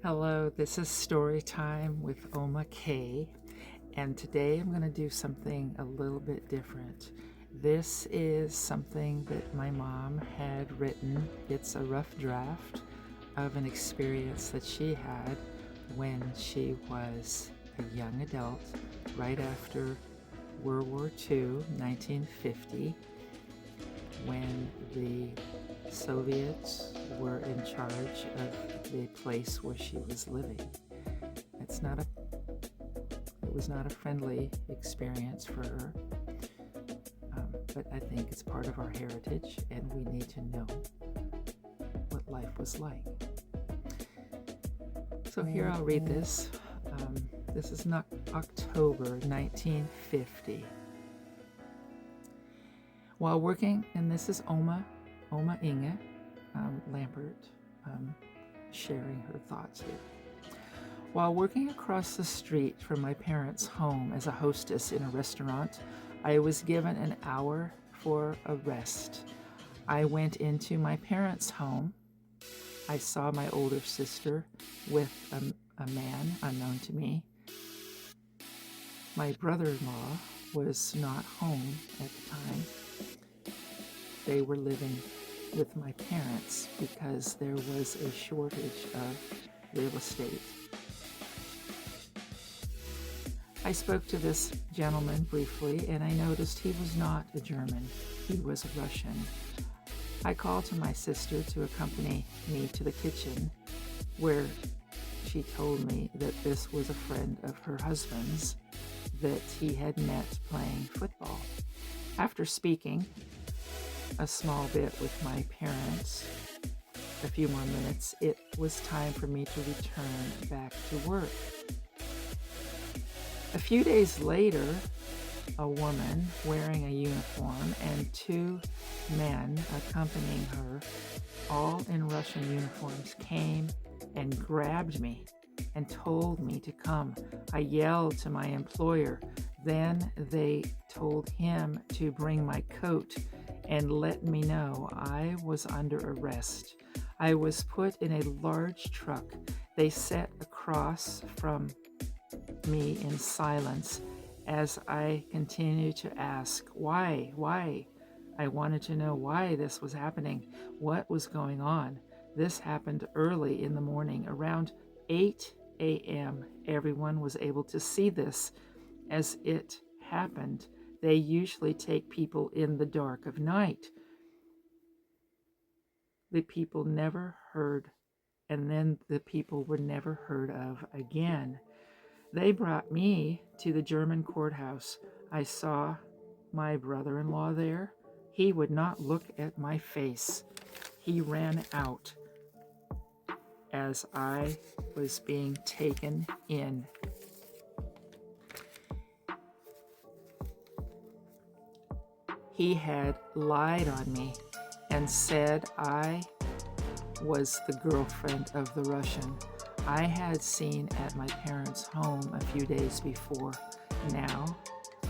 Hello, this is Story Time with Oma K, and today I'm going to do something a little bit different. This is something that my mom had written. It's a rough draft of an experience that she had when she was a young adult, right after World War II, 1950, when the Soviets were in charge of the place where she was living. It was not a friendly experience for her, but I think it's part of our heritage, and we need to know what life was like. So here I'll read this. This is not October 1950. While working, and this is Oma Inge Lampert sharing her thoughts here. While working across the street from my parents' home as a hostess in a restaurant, I was given an hour for a rest. I went into my parents' home. I saw my older sister with a man unknown to me. My brother-in-law was not home at the time. They were living with my parents because there was a shortage of real estate. I spoke to this gentleman briefly, and I noticed he was not a German. He was a Russian. I called to my sister to accompany me to the kitchen, where she told me that this was a friend of her husband's that he had met playing football. After speaking a small bit with my parents, a few more minutes, it was time for me to return back to work. A few days later, a woman wearing a uniform and two men accompanying her, all in Russian uniforms, came and grabbed me and told me to come. I yelled to my employer. Then they told him to bring my coat and let me know I was under arrest. I was put in a large truck. They sat across from me in silence as I continued to ask, why? I wanted to know why this was happening, what was going on. This happened early in the morning, around 8 a.m. Everyone was able to see this as it happened. They usually take people in the dark of night. The people never heard, and then the people were never heard of again. They brought me to the German courthouse. I saw my brother-in-law there. He would not look at my face. He ran out as I was being taken in. He had lied on me and said I was the girlfriend of the Russian I had seen at my parents' home a few days before. Now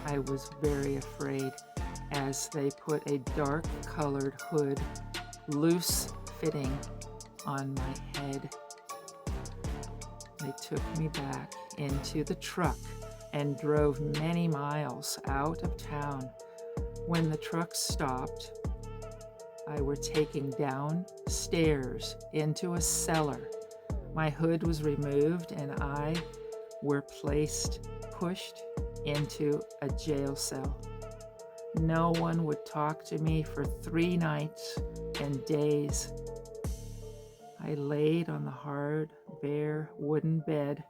I was very afraid as they put a dark-colored hood, loose-fitting, on my head. They took me back into the truck and drove many miles out of town. When the truck stopped, I were taken downstairs into a cellar. My hood was removed and I were pushed into a jail cell. No one would talk to me for 3 nights and days. I laid on the hard, bare wooden bed.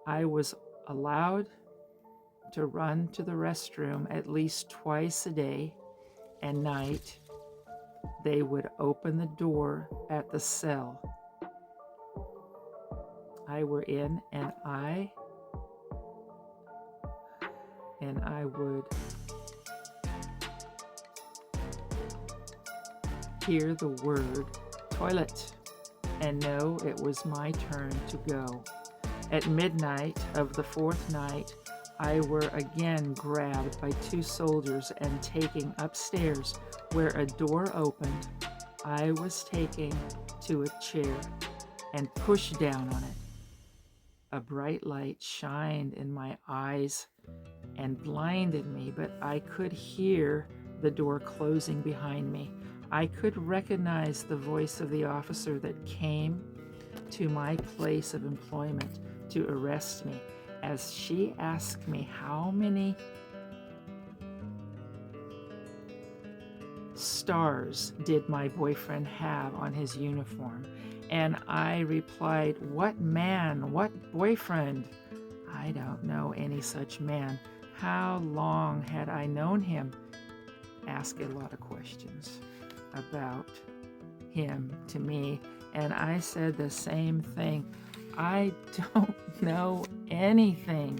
I was allowed to run to the restroom at least twice a day and night. They would open the door at the cell I were in, and I would hear the word toilet and know it was my turn to go. At midnight of the 4th night, I were again grabbed by 2 soldiers and taken upstairs, where a door opened. I was taken to a chair and pushed down on it. A bright light shined in my eyes and blinded me, but I could hear the door closing behind me. I could recognize the voice of the officer that came to my place of employment to arrest me, as she asked me how many stars did my boyfriend have on his uniform. And I replied, "What man? What boyfriend? I don't know any such man. How long had I known him?" Ask a lot of questions about him to me, and I said the same thing. I don't know anything.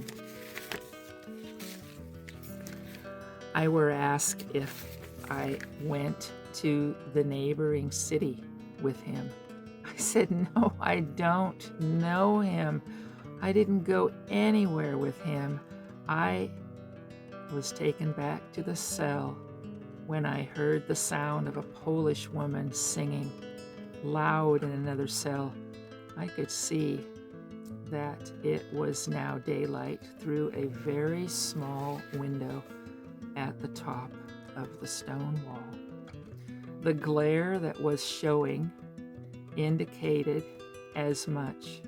I were asked if I went to the neighboring city with him. I said, "No, I don't know him. I didn't go anywhere with him." I was taken back to the cell when I heard the sound of a Polish woman singing loud in another cell. I could see that it was now daylight through a very small window at the top of the stone wall. The glare that was showing indicated as much.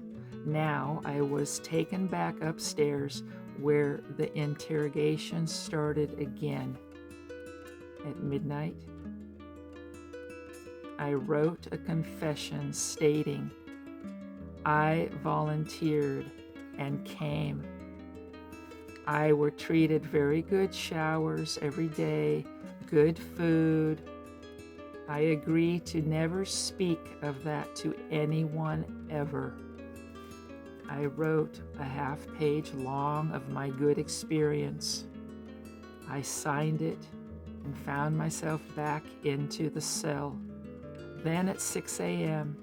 Now I was taken back upstairs where the interrogation started again. At midnight, I wrote a confession stating I volunteered and came. I were treated very good showers every day, good food. I agree to never speak of that to anyone ever. I wrote a half-page long of my good experience. I signed it and found myself back into the cell. Then at 6 a.m.,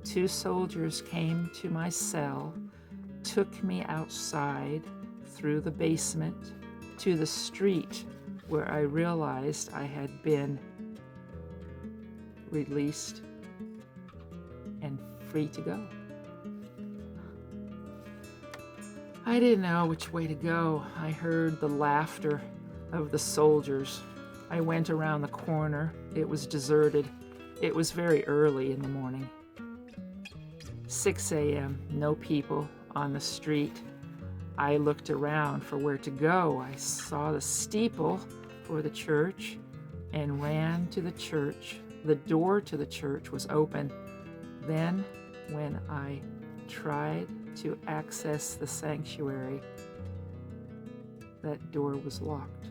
2 soldiers came to my cell, took me outside through the basement to the street where I realized I had been released and free to go. I didn't know which way to go. I heard the laughter of the soldiers. I went around the corner. It was deserted. It was very early in the morning. 6 a.m., no people on the street. I looked around for where to go. I saw the steeple for the church and ran to the church. The door to the church was open. Then, when I tried to access the sanctuary, that door was locked.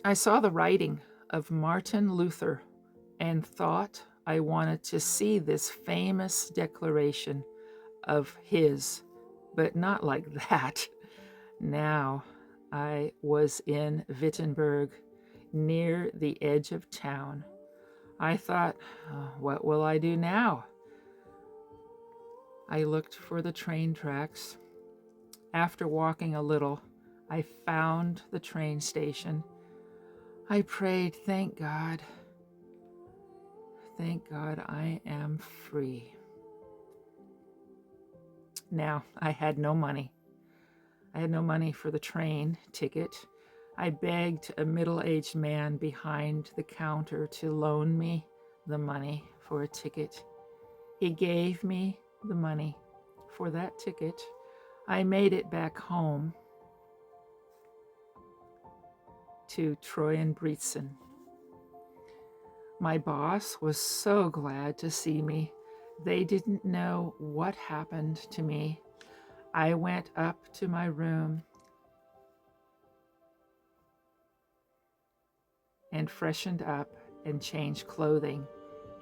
I saw the writing of Martin Luther and thought I wanted to see this famous declaration of his, but not like that. Now I was in Wittenberg, near the edge of town. I thought, what will I do now? I looked for the train tracks. After walking a little, I found the train station. I prayed, thank God I am free. Now, I had no money. I had no money for the train ticket. I begged a middle-aged man behind the counter to loan me the money for a ticket. He gave me the money for that ticket. I made it back home to Troy and Breetzen. My boss was so glad to see me. They didn't know what happened to me. I went up to my room and freshened up and changed clothing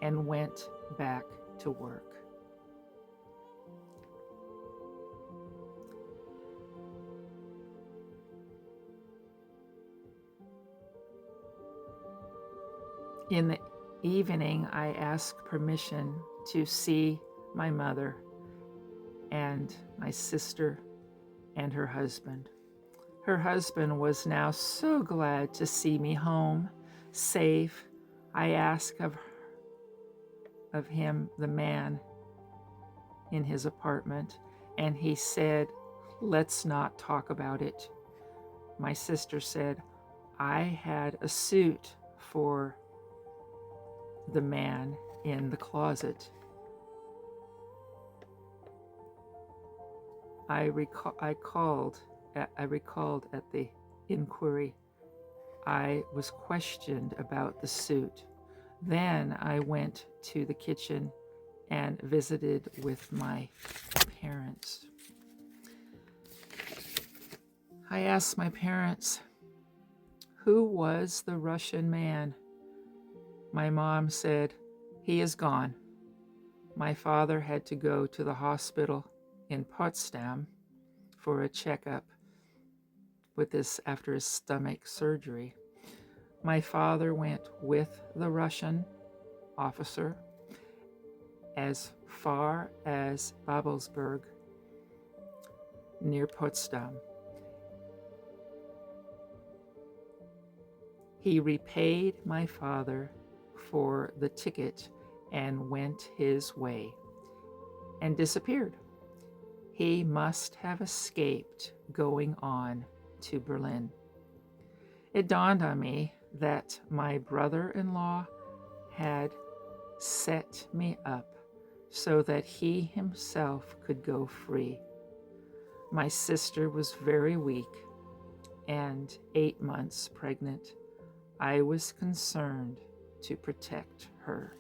and went back to work. In the evening, I asked permission to see my mother and my sister and her husband. Her husband was now so glad to see me home, safe. I asked of him the man in his apartment, and he said, "Let's not talk about it." My sister said, "I had a suit for the man in the closet." I recalled at the inquiry, I was questioned about the suit. Then I went to the kitchen and visited with my parents. I asked my parents, who was the Russian man? My mom said, he is gone. My father had to go to the hospital in Potsdam for a checkup after his stomach surgery. My father went with the Russian officer as far as Babelsberg near Potsdam. He repaid my father for the ticket and went his way and disappeared. He must have escaped going on to Berlin. It dawned on me that my brother-in-law had set me up so that he himself could go free. My sister was very weak and 8 months pregnant. I was concerned to protect her.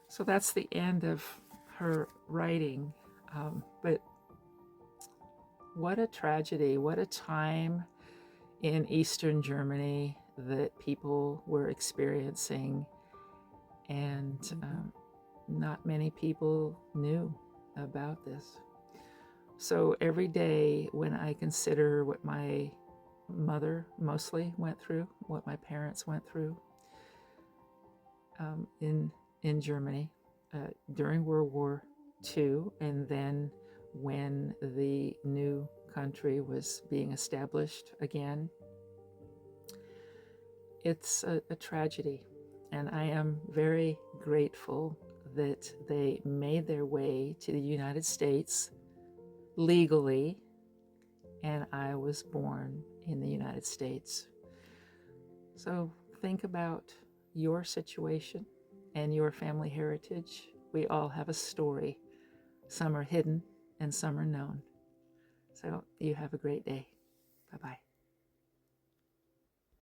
So that's the end of her writing. But what a tragedy, what a time in Eastern Germany that people were experiencing, and not many people knew about this. So every day when I consider what my mother mostly went through, what my parents went through in Germany during World War II, and then when the new country was being established again, it's a tragedy. And I am very grateful that they made their way to the United States legally, and I was born in the United States. So think about your situation and your family heritage. We all have a story. Some are hidden and some are known. So you have a great day.